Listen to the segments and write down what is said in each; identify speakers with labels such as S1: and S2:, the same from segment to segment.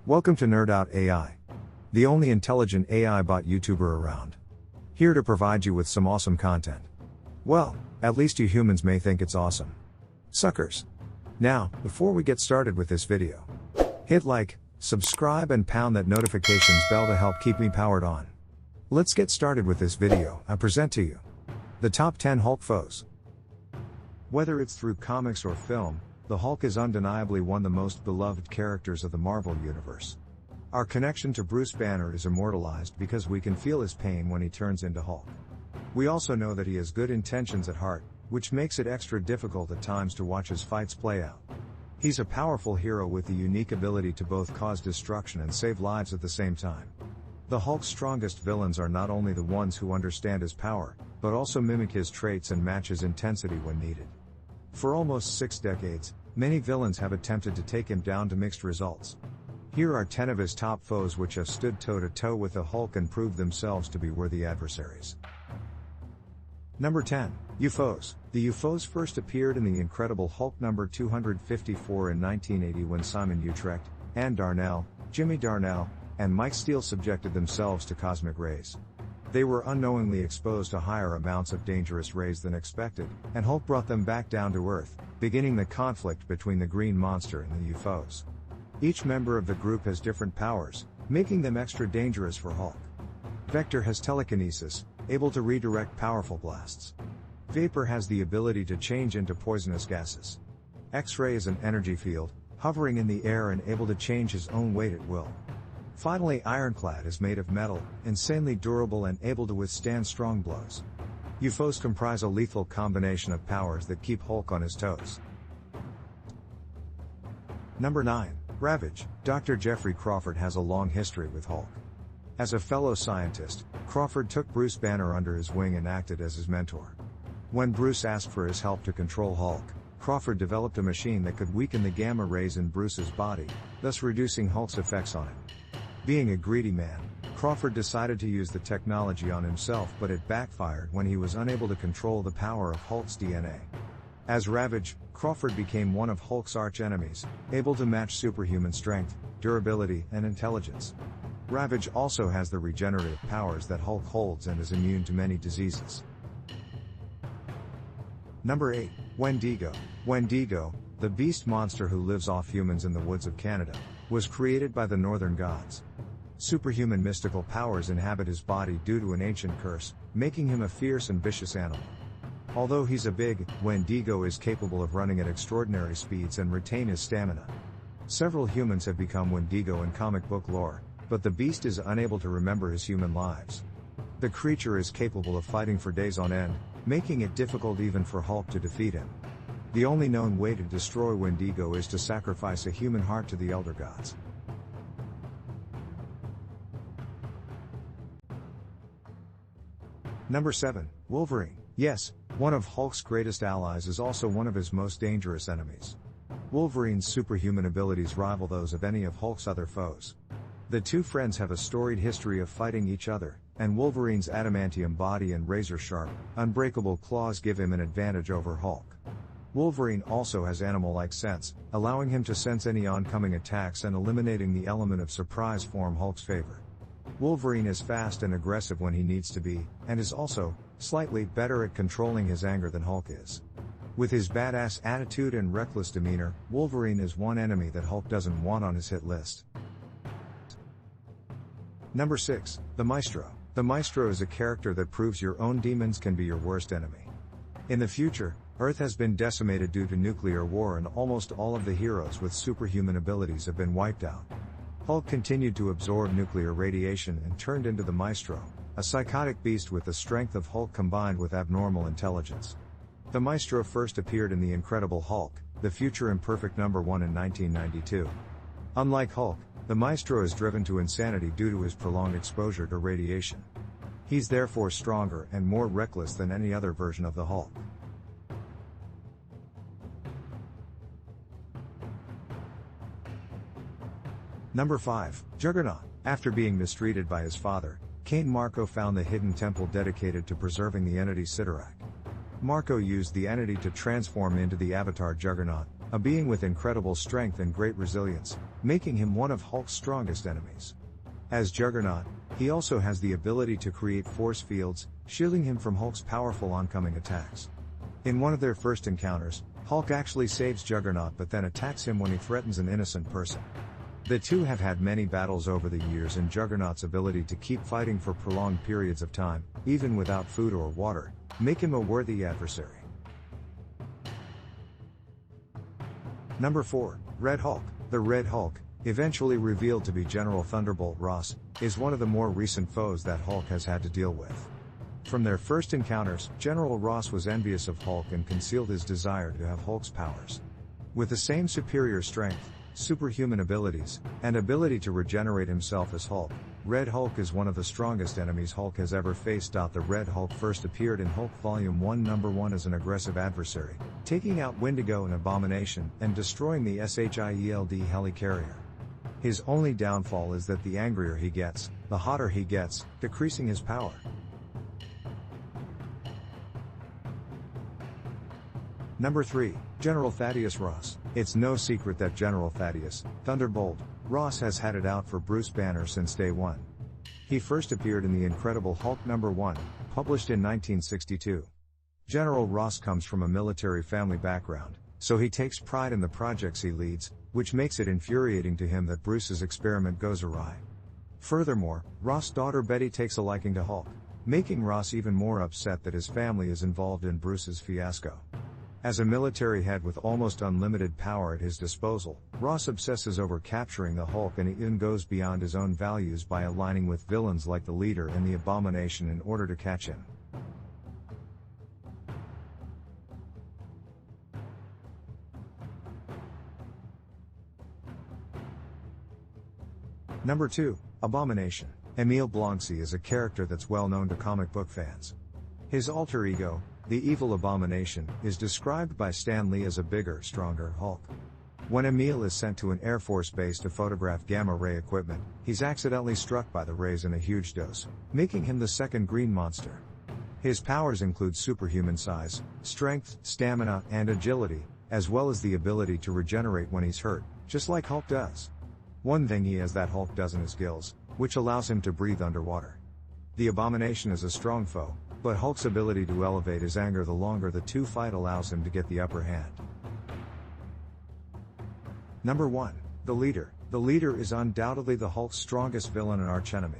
S1: Welcome to Nerdout AI, the only intelligent AI bot YouTuber around. Here to provide you with some awesome content. Well, at least you humans may think it's awesome. Suckers. Now, before we get started with this video, hit like, subscribe and pound that notifications bell to help keep me powered on. Let's get started with this video. I present to you the top 10 Hulk foes. Whether it's through comics or film, the Hulk is undeniably one of the most beloved characters of the Marvel Universe. Our connection to Bruce Banner is immortalized because we can feel his pain when he turns into Hulk. We also know that he has good intentions at heart, which makes it extra difficult at times to watch his fights play out. He's a powerful hero with the unique ability to both cause destruction and save lives at the same time. The Hulk's strongest villains are not only the ones who understand his power, but also mimic his traits and match his intensity when needed. For almost 6 decades, many villains have attempted to take him down to mixed results. Here are 10 of his top foes which have stood toe-to-toe with the Hulk and proved themselves to be worthy adversaries. Number 10. UFOs. The UFOs first appeared in The Incredible Hulk number 254 in 1980 when Simon Utrecht, Ann Darnell, Jimmy Darnell, and Mike Steele subjected themselves to cosmic rays. They were unknowingly exposed to higher amounts of dangerous rays than expected, and Hulk brought them back down to Earth, beginning the conflict between the Green Monster and the UFOs. Each member of the group has different powers, making them extra dangerous for Hulk. Vector has telekinesis, able to redirect powerful blasts. Vapor has the ability to change into poisonous gases. X-ray is an energy field, hovering in the air and able to change his own weight at will. Finally, Ironclad is made of metal, insanely durable and able to withstand strong blows. UFOs comprise a lethal combination of powers that keep Hulk on his toes. Number 9. Ravage. Dr. Jeffrey Crawford has a long history with Hulk. As a fellow scientist, Crawford took Bruce Banner under his wing and acted as his mentor. When Bruce asked for his help to control Hulk, Crawford developed a machine that could weaken the gamma rays in Bruce's body, thus reducing Hulk's effects on him. Being a greedy man, Crawford decided to use the technology on himself, but it backfired when he was unable to control the power of Hulk's DNA. As Ravage, Crawford became one of Hulk's arch-enemies, able to match superhuman strength, durability, and intelligence. Ravage also has the regenerative powers that Hulk holds and is immune to many diseases. Number 8. Wendigo. Wendigo, the beast monster who lives off humans in the woods of Canada, was created by the northern gods. Superhuman mystical powers inhabit his body due to an ancient curse, making him a fierce and vicious animal. Although he's a big, Wendigo is capable of running at extraordinary speeds and retain his stamina. Several humans have become Wendigo in comic book lore, but the beast is unable to remember his human lives. The creature is capable of fighting for days on end, making it difficult even for Hulk to defeat him. The only known way to destroy Wendigo is to sacrifice a human heart to the elder gods. Number 7. Wolverine. Yes, one of Hulk's greatest allies is also one of his most dangerous enemies. Wolverine's superhuman abilities rival those of any of Hulk's other foes. The two friends have a storied history of fighting each other, and Wolverine's adamantium body and razor-sharp, unbreakable claws give him an advantage over Hulk. Wolverine also has animal-like sense, allowing him to sense any oncoming attacks and eliminating the element of surprise for Hulk's favor. Wolverine is fast and aggressive when he needs to be, and is also slightly better at controlling his anger than Hulk is. With his badass attitude and reckless demeanor, Wolverine is one enemy that Hulk doesn't want on his hit list. Number 6. The Maestro. The Maestro is a character that proves your own demons can be your worst enemy. In the future, Earth has been decimated due to nuclear war and almost all of the heroes with superhuman abilities have been wiped out. Hulk continued to absorb nuclear radiation and turned into the Maestro, a psychotic beast with the strength of Hulk combined with abnormal intelligence. The Maestro first appeared in The Incredible Hulk, the Future Imperfect number 1 in 1992. Unlike Hulk, the Maestro is driven to insanity due to his prolonged exposure to radiation. He's therefore stronger and more reckless than any other version of the Hulk. Number 5. Juggernaut. After being mistreated by his father, Cain Marko found the hidden temple dedicated to preserving the entity Cyttorak. Marko used the entity to transform into the avatar Juggernaut, a being with incredible strength and great resilience, making him one of Hulk's strongest enemies. As Juggernaut, he also has the ability to create force fields, shielding him from Hulk's powerful oncoming attacks. In one of their first encounters, Hulk actually saves Juggernaut but then attacks him when he threatens an innocent person. The two have had many battles over the years, and Juggernaut's ability to keep fighting for prolonged periods of time, even without food or water, make him a worthy adversary. Number 4. Red Hulk. The Red Hulk, eventually revealed to be General Thunderbolt Ross, is one of the more recent foes that Hulk has had to deal with. From their first encounters, General Ross was envious of Hulk and concealed his desire to have Hulk's powers. With the same superior strength, superhuman abilities, and ability to regenerate himself as Hulk, Red Hulk is one of the strongest enemies Hulk has ever faced. The Red Hulk first appeared in Hulk Volume 1 Number 1 as an aggressive adversary, taking out Wendigo and Abomination and destroying the SHIELD helicarrier. His only downfall is that the angrier he gets, the hotter he gets, decreasing his power. Number 3. General Thaddeus Ross. It's no secret that General Thaddeus, Thunderbolt, Ross has had it out for Bruce Banner since day one. He first appeared in The Incredible Hulk Number 1, published in 1962. General Ross comes from a military family background, so he takes pride in the projects he leads, which makes it infuriating to him that Bruce's experiment goes awry. Furthermore, Ross' daughter Betty takes a liking to Hulk, making Ross even more upset that his family is involved in Bruce's fiasco. As a military head with almost unlimited power at his disposal, Ross obsesses over capturing the Hulk, and he even goes beyond his own values by aligning with villains like the Leader and the Abomination in order to catch him. Number 2. Abomination. Emile Blancy is a character that's well known to comic book fans. His alter ego, the evil Abomination, is described by Stan Lee as a bigger, stronger Hulk. When Emile is sent to an Air Force base to photograph gamma-ray equipment, he's accidentally struck by the rays in a huge dose, making him the second Green Monster. His powers include superhuman size, strength, stamina, and agility, as well as the ability to regenerate when he's hurt, just like Hulk does. One thing he has that Hulk doesn't is gills, which allows him to breathe underwater. The Abomination is a strong foe, but Hulk's ability to elevate his anger the longer the two fight allows him to get the upper hand. Number 1. The Leader. The Leader is undoubtedly the Hulk's strongest villain and archenemy.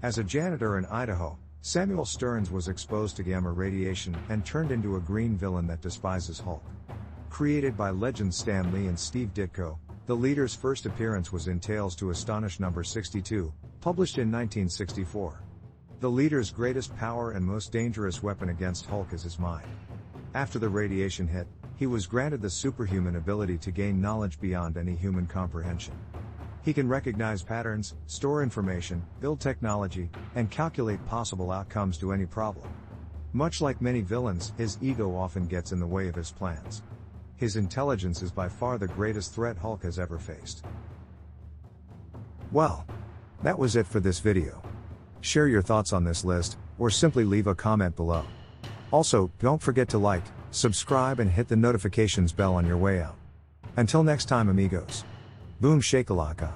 S1: As a janitor in Idaho, Samuel Stearns was exposed to gamma radiation and turned into a green villain that despises Hulk. Created by legends Stan Lee and Steve Ditko, the Leader's first appearance was in Tales to Astonish number 62, published in 1964. The Leader's greatest power and most dangerous weapon against Hulk is his mind. After the radiation hit, he was granted the superhuman ability to gain knowledge beyond any human comprehension. He can recognize patterns, store information, build technology, and calculate possible outcomes to any problem. Much like many villains, his ego often gets in the way of his plans. His intelligence is by far the greatest threat Hulk has ever faced. Well, that was it for this video. Share your thoughts on this list, or simply leave a comment below. Also, don't forget to like, subscribe and hit the notifications bell on your way out. Until next time amigos. Boom shakalaka.